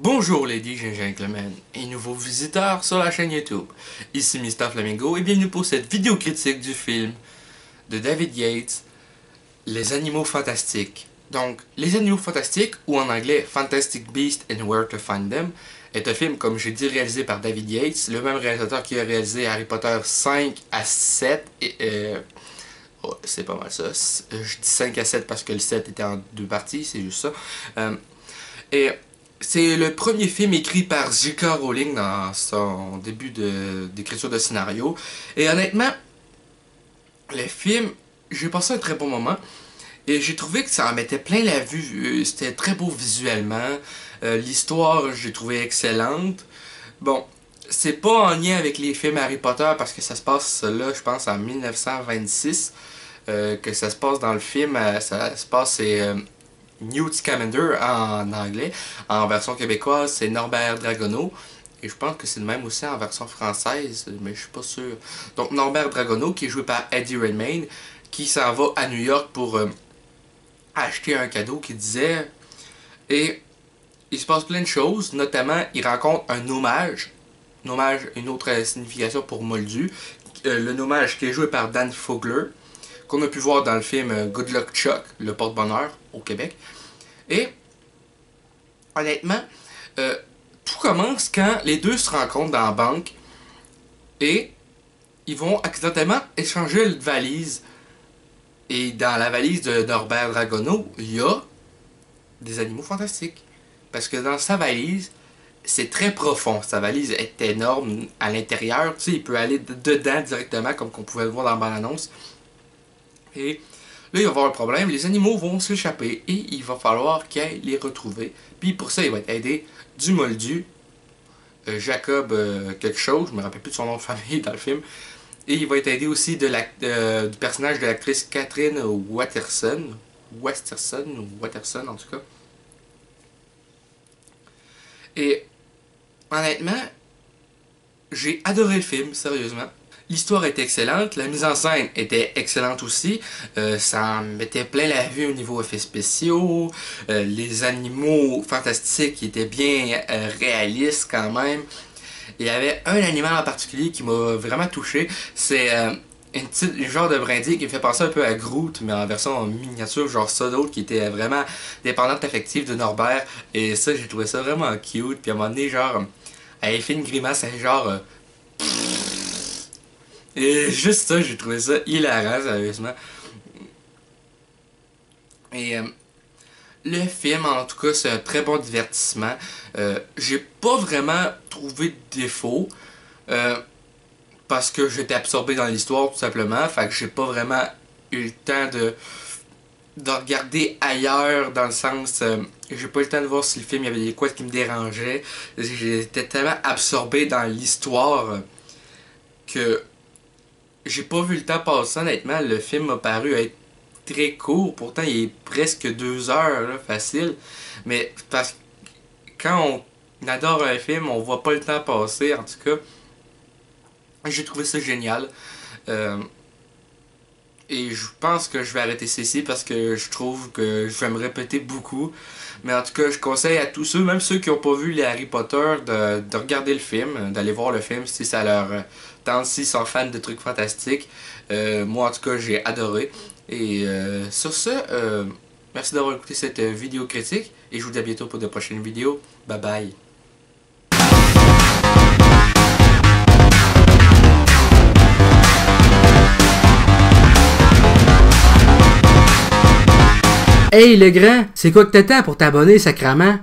Bonjour ladies and gentlemen et nouveaux visiteurs sur la chaîne YouTube. Ici Mr Flamingo et bienvenue pour cette vidéo critique du film de David Yates, Les Animaux Fantastiques. Donc, Les Animaux Fantastiques, ou en anglais Fantastic Beasts and Where to Find Them, est un film, comme j'ai dit, réalisé par David Yates, le même réalisateur qui a réalisé Harry Potter 5 à 7 et... oh, c'est pas mal ça. Je dis 5 à 7 parce que le 7 était en deux parties, c'est juste ça. Et c'est le premier film écrit par J.K. Rowling dans son début d'écriture de scénario. Et honnêtement, le film, j'ai passé un très bon moment. Et j'ai trouvé que ça en mettait plein la vue. C'était très beau visuellement. L'histoire, j'ai trouvé excellente. Bon, c'est pas en lien avec les films Harry Potter parce que ça se passe là, je pense, en 1926. Que ça se passe dans le film. Ça se passe, c'est... Newt Scamander en anglais. En version québécoise, c'est Norbert Dragono. Et je pense que c'est le même aussi en version française, mais je suis pas sûr. Donc Norbert Dragono, qui est joué par Eddie Redmayne, qui s'en va à New York pour acheter un cadeau qu'il disait. Et il se passe plein de choses, notamment il rencontre un nommage. Nommage, une autre signification pour Moldu. Le nommage qui est joué par Dan Fogler, qu'on a pu voir dans le film Good Luck Chuck, le porte-bonheur au Québec. Et honnêtement, tout commence quand les deux se rencontrent dans la banque et ils vont accidentellement échanger une valise. Et dans la valise de Norbert Dragono, il y a des animaux fantastiques. Parce que dans sa valise, c'est très profond. Sa valise est énorme à l'intérieur. Tu sais, il peut aller dedans directement, comme qu'on pouvait le voir dans la bande-annonce. Et là, il va y avoir un problème. Les animaux vont s'échapper et il va falloir qu'il aille les retrouver. Puis pour ça, il va être aidé du Moldu, Jacob quelque chose, je me rappelle plus de son nom de famille dans le film. Et il va être aidé aussi du personnage de l'actrice Catherine Waterston en tout cas. Et honnêtement, j'ai adoré le film, sérieusement. L'histoire était excellente, la mise en scène était excellente aussi, ça en mettait plein la vue au niveau effets spéciaux, les animaux fantastiques étaient bien réalistes quand même. Il y avait un animal en particulier qui m'a vraiment touché, c'est une genre de brindille qui me fait penser un peu à Groot, mais en version miniature, genre ça d'autre, qui était vraiment dépendante affective de Norbert, et ça j'ai trouvé ça vraiment cute, puis à un moment donné genre, elle fait une grimace, elle genre... Et juste ça, j'ai trouvé ça hilarant, sérieusement. Et le film, en tout cas, c'est un très bon divertissement. J'ai pas vraiment trouvé de défaut. Parce que j'étais absorbé dans l'histoire, tout simplement. Fait que j'ai pas vraiment eu le temps de regarder ailleurs, dans le sens... j'ai pas eu le temps de voir si le film, il y avait des quoi qui me dérangeaient. J'étais tellement absorbé dans l'histoire que... j'ai pas vu le temps passer, honnêtement. Le film m'a paru être très court. Pourtant, il est presque 2 heures, là, facile. Mais parce que quand on adore un film, on voit pas le temps passer. En tout cas, j'ai trouvé ça génial. Et je pense que je vais arrêter ceci parce que je trouve que je vais me répéter beaucoup. Mais en tout cas, je conseille à tous ceux, même ceux qui n'ont pas vu les Harry Potter, de regarder le film, d'aller voir le film si ça leur tente, s'ils sont fans de trucs fantastiques. Moi, en tout cas, j'ai adoré. Et sur ce, merci d'avoir écouté cette vidéo critique. Et je vous dis à bientôt pour de prochaines vidéos. Bye bye. Hey le grand, c'est quoi que t'attends pour t'abonner, sacrament?